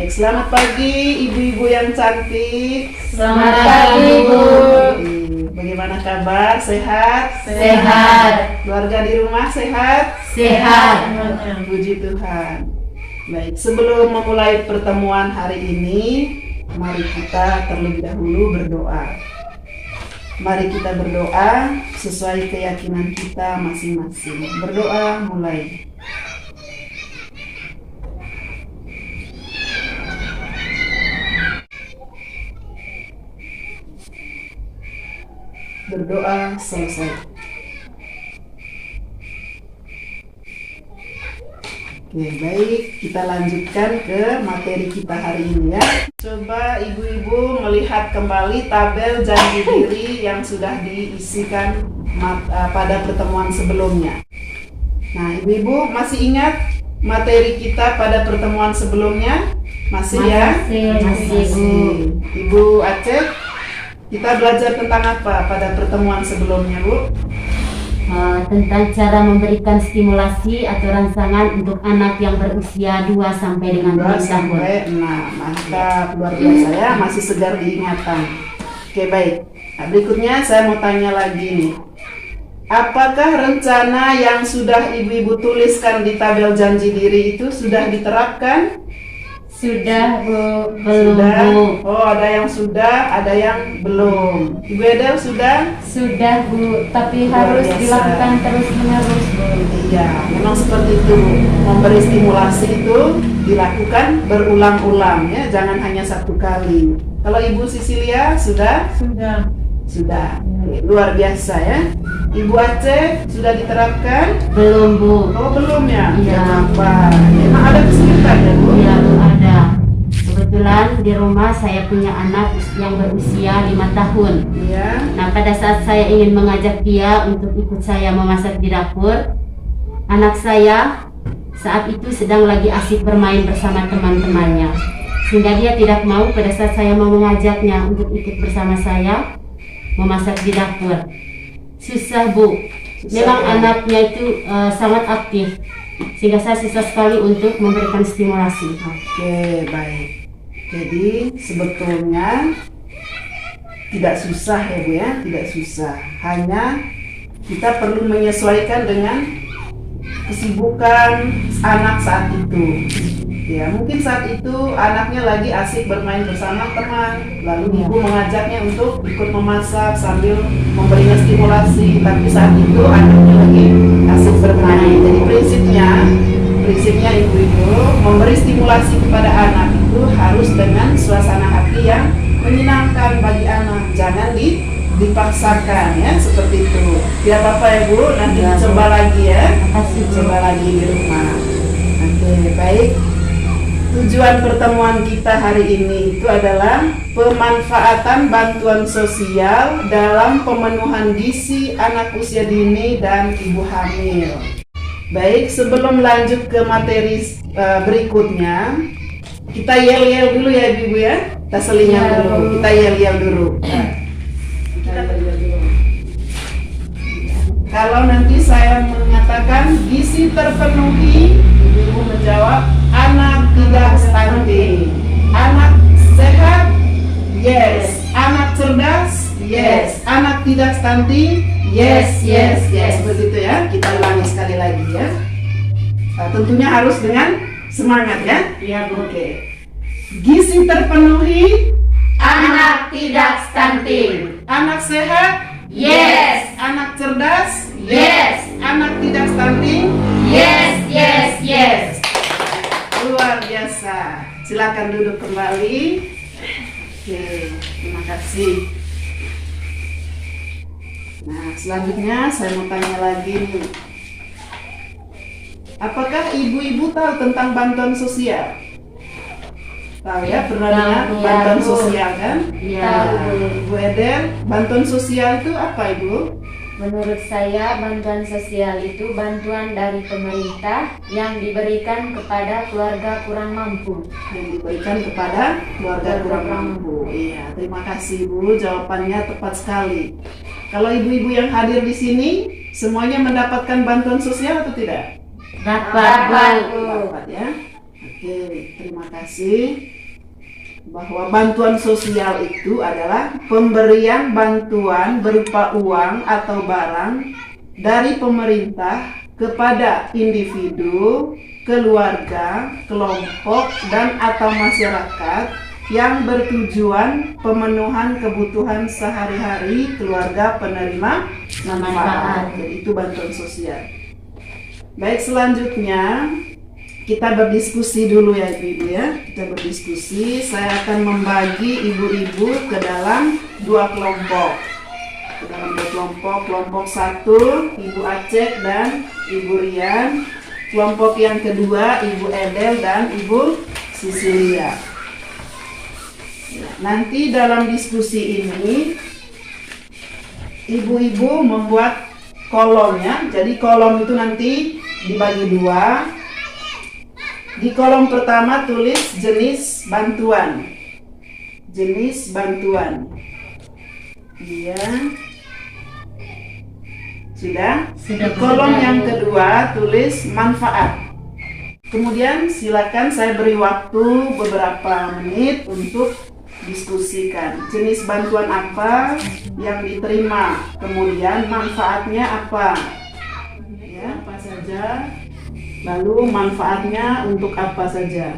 Baik, selamat pagi ibu-ibu yang cantik. Selamat pagi, Bu. Bagaimana kabar? Sehat? Sehat. Keluarga di rumah sehat? Sehat. Puji Tuhan. Baik, sebelum memulai pertemuan hari ini, mari kita terlebih dahulu berdoa. Mari kita berdoa sesuai keyakinan kita masing-masing. Berdoa mulai. Berdoa selesai. Oke, baik, kita lanjutkan ke materi kita hari ini ya. Coba ibu-ibu melihat kembali tabel janji diri yang sudah diisikan pada pertemuan sebelumnya. Nah, ibu-ibu masih ingat materi kita pada pertemuan sebelumnya? Masih ya? Masih, Bu. Ibu Aceh, kita belajar tentang apa pada pertemuan sebelumnya, Bu? Tentang cara memberikan stimulasi atau rangsangan untuk anak yang berusia 2 sampai dengan 2 6 tahun. sampai 6. Mantap, luar biasa ya, masih segar diingatan. Oke, baik. Nah, berikutnya saya mau tanya lagi nih. Apakah rencana yang sudah ibu-ibu tuliskan di tabel janji diri itu sudah diterapkan? Sudah, Bu. Belum, Sudah? Bu. Oh, ada yang sudah, ada yang belum. Ibu Edel sudah? Sudah, Bu. Tapi Luar harus biasa. dilakukan terus-menerus, Bu. Iya, memang seperti itu. Memberi stimulasi itu dilakukan berulang-ulang ya, jangan hanya satu kali. Kalau Ibu Sisilia sudah? Sudah. Sudah. Oke, luar biasa ya. Ibu Aceh sudah diterapkan? Belum, Bu. Oh, belum ya? Iya. Kenapa? Memang ada kesulitan ya, Bu? Iya, Bu, ada. Kebetulan di rumah saya punya anak yang berusia 5 tahun. Iya. Nah, pada saat saya ingin mengajak dia untuk ikut saya memasak di dapur, anak saya saat itu sedang lagi asik bermain bersama teman-temannya. Sehingga dia tidak mau pada saat saya mau mengajaknya untuk ikut bersama saya memasak di dapur. Susah, Bu. Memang ya? anaknya itu sangat aktif. Sehingga saya susah sekali untuk memberikan stimulasi. Oke, baik. Jadi sebetulnya tidak susah ya, Bu ya, tidak susah. Hanya kita perlu menyesuaikan dengan kesibukan anak saat itu. Ya, mungkin saat itu anaknya lagi asik bermain bersama teman, lalu ibu mengajaknya untuk ikut memasak sambil memberinya stimulasi, tapi saat itu anaknya lagi asik bermain. Jadi prinsipnya ibu-ibu memberi stimulasi kepada anak itu harus dengan suasana hati yang menyenangkan bagi anak, jangan dipaksakan ya, seperti itu. Tidak apa-apa ya, Bu, nanti Ya, dicoba Bu. lagi ya. Makasih, Bu. Coba lagi di rumah. Oke, baik. Tujuan pertemuan kita hari ini itu adalah pemanfaatan bantuan sosial dalam pemenuhan gizi anak usia dini dan ibu hamil. Baik, sebelum lanjut ke materi berikutnya, kita yel-yel dulu ya Ibu ya. Kita selingan Ya, dulu, Bu. kita yel-yel dulu. Nah, kita yel-yel dulu. Kalau nanti saya mengatakan gizi terpenuhi, ibu menjawab anak tidak stunting. Anak sehat? Yes. Anak cerdas? Yes. Anak tidak stunting? Yes, yes, yes. Seperti itu ya. Kita ulangi sekali lagi ya. Nah, tentunya harus dengan semangat ya. Iya, Bu. Oke. Gizi terpenuhi, Anak tidak stunting. anak sehat? Yes. Anak cerdas? Yes. Anak tidak stunting? Yes, yes, yes. Luar biasa. Silakan duduk kembali. Oke, terima kasih. Nah, selanjutnya saya mau tanya lagi nih. Apakah ibu-ibu tahu tentang bantuan sosial? Tahu ya, pernah Tahu, dengar ya, bantuan Bu. sosial kan? Iya. Nah, Ibu Eder, bantuan sosial itu apa, Ibu? Menurut saya, bantuan sosial itu bantuan dari pemerintah yang diberikan kepada keluarga kurang mampu. Yang diberikan kepada keluarga kurang mampu. Iya, terima kasih Bu, jawabannya tepat sekali. Kalau ibu-ibu yang hadir di sini, semuanya mendapatkan bantuan sosial atau tidak? Dapat, Bu. Dapat ya. Oke, terima kasih. bahwa bantuan sosial itu adalah pemberian bantuan berupa uang atau barang dari pemerintah kepada individu, keluarga, kelompok, dan atau masyarakat yang bertujuan pemenuhan kebutuhan sehari-hari keluarga penerima manfaat. Jadi itu bantuan sosial. Baik, selanjutnya kita berdiskusi dulu ya Ibu ya. Kita berdiskusi. Saya akan membagi ibu-ibu ke dalam dua kelompok. Ke dalam dua kelompok. Kelompok satu Ibu Aceh dan Ibu Rian. Kelompok yang kedua Ibu Edel dan Ibu Sisilia. Nanti dalam diskusi ini ibu-ibu membuat kolomnya. Jadi kolom itu nanti dibagi dua. Di kolom pertama tulis jenis bantuan. Jenis bantuan. Iya. Sudah? Di kolom yang kedua tulis manfaat. Kemudian silakan saya beri waktu beberapa menit untuk diskusikan. Jenis bantuan apa yang diterima, kemudian manfaatnya apa. Ya, apa saja. Lalu manfaatnya untuk apa saja?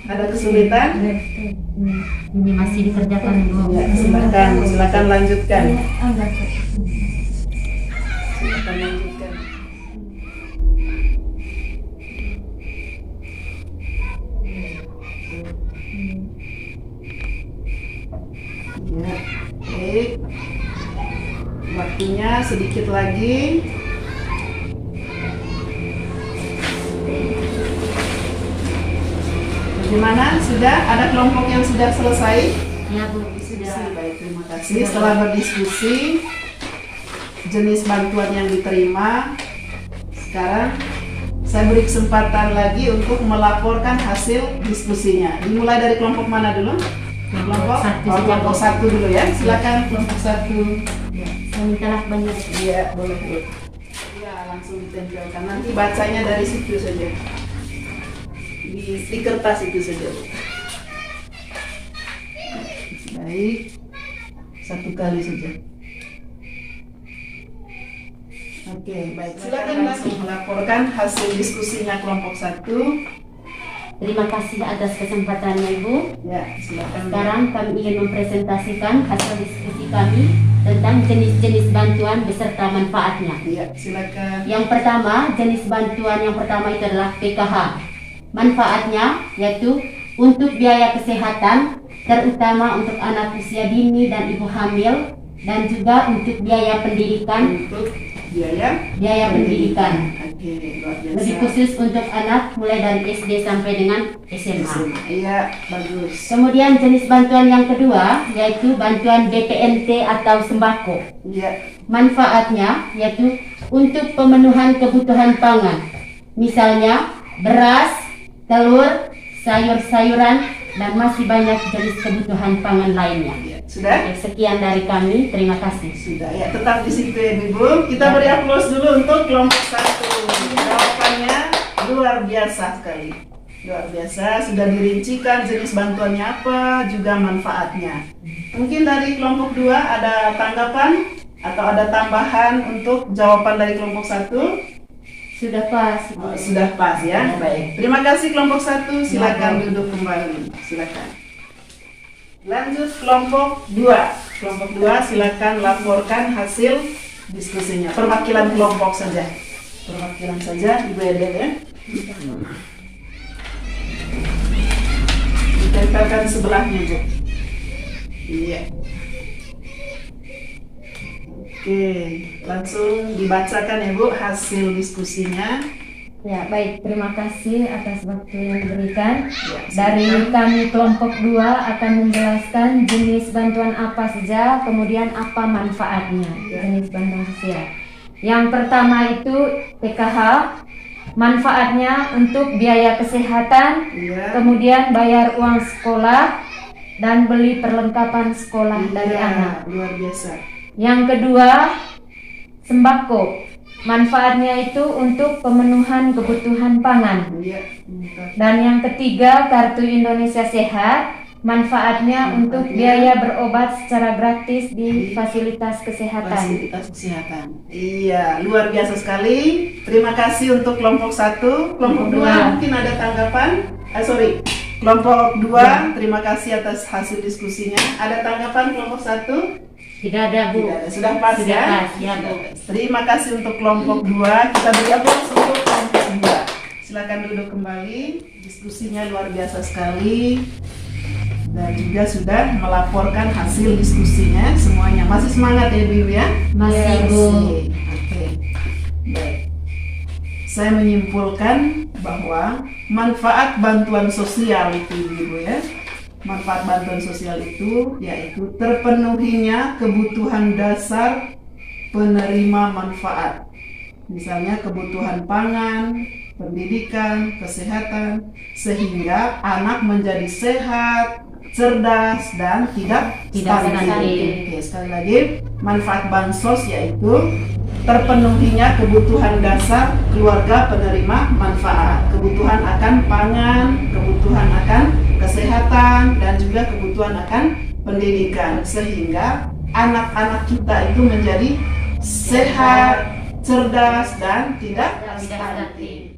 Ada kesulitan? Ini masih dikerjakan Bu. Ya, silakan lanjutkan. Silakan lanjutkan. Ya, baik. Waktunya sedikit lagi. Bagaimana? Sudah? Ada kelompok yang sudah selesai? Ya Bu, sudah. Baik, terima kasih. Setelah berdiskusi jenis bantuan yang diterima, sekarang saya beri kesempatan lagi untuk melaporkan hasil diskusinya. Dimulai dari kelompok mana dulu? Kelompok satu dulu ya. Silakan kelompok satu. Ya, saya mintalah banyak. Iya, boleh. Ya, langsung ditempelkan. Nanti bacanya dari situ saja. Di kertas itu saja. Baik. Satu kali saja. Oke, baik. Silakan langsung melaporkan hasil diskusinya kelompok satu. Terima kasih atas kesempatannya Ibu. Ya, silakan. Sekarang kami ingin mempresentasikan hasil diskusi kami tentang jenis-jenis bantuan beserta manfaatnya. Iya, silakan. Yang pertama, jenis bantuan yang pertama itu adalah PKH. Manfaatnya yaitu untuk biaya kesehatan, terutama untuk anak usia dini dan ibu hamil, dan juga untuk biaya pendidikan. Untuk biaya pendidikan. Oke, luar biasa. Lebih khusus untuk anak mulai dari SD sampai dengan SMA. Iya, bagus. Kemudian jenis bantuan yang kedua yaitu bantuan BPNT atau sembako. Iya. Manfaatnya yaitu untuk pemenuhan kebutuhan pangan. Misalnya beras, telur, sayur-sayuran, dan masih banyak jenis kebutuhan pangan lainnya. Ya, sudah? Sekian dari kami, terima kasih. Sudah ya, tetap di situ ya Ibu. Kita beri aplaus dulu untuk kelompok satu. Jawabannya luar biasa sekali. Luar biasa, sudah dirincikan jenis bantuannya apa, juga manfaatnya. Mungkin dari kelompok 2 ada tanggapan atau ada tambahan untuk jawaban dari kelompok 1? Sudah pas. Oh, sudah pas ya. Baik. Terima kasih kelompok 1. Silakan duduk kembali. Silakan. Lanjut kelompok 2. Kelompok 2 silakan laporkan hasil diskusinya. Perwakilan kelompok saja. Perwakilan saja Ibu Edel ya. Ditempelkan sebelahnya Bu. Iya. Oke, langsung dibacakan ya Bu hasil diskusinya. Ya, baik. Terima kasih atas waktu yang diberikan. Ya, Dari kami kelompok 2 akan menjelaskan jenis bantuan apa saja, kemudian apa manfaatnya, jenis bantuan sosial. Yang pertama itu PKH, manfaatnya untuk biaya kesehatan, Iya. kemudian bayar uang sekolah, dan beli perlengkapan sekolah dari Iya, anak. luar biasa. Yang kedua, sembako. Manfaatnya itu untuk pemenuhan kebutuhan pangan. Iya. Dan yang ketiga, Kartu Indonesia Sehat. Manfaatnya untuk biaya berobat secara gratis di fasilitas kesehatan. Fasilitas kesehatan. Iya, luar biasa sekali. Terima kasih untuk kelompok 1. Kelompok 2 mungkin ada tanggapan? Kelompok 2, terima kasih atas hasil diskusinya. Ada tanggapan kelompok 1? Tidak ada, Bu. Tidak ada. Sudah pas Sudah ya? pas, ya, Bu. Terima kasih untuk kelompok 2. Kita beri aplaus untuk kelompok 2. Silakan duduk kembali. Diskusinya luar biasa sekali. Dan juga sudah melaporkan hasil diskusinya semuanya. Masih semangat ya Ibu ya? Masih, Bu. Oke. Baik. Saya menyimpulkan bahwa manfaat bantuan sosial itu Ibu ya. Manfaat bantuan sosial itu yaitu terpenuhinya kebutuhan dasar penerima manfaat. Misalnya kebutuhan pangan, pendidikan, kesehatan, sehingga anak menjadi sehat, cerdas, dan tidak stunting. Oke, sekali lagi, manfaat bansos yaitu terpenuhinya kebutuhan dasar keluarga penerima manfaat, kebutuhan akan pangan, kebutuhan akan kesehatan, dan juga kebutuhan akan pendidikan, sehingga anak-anak kita itu menjadi sehat, cerdas, dan tidak stunting.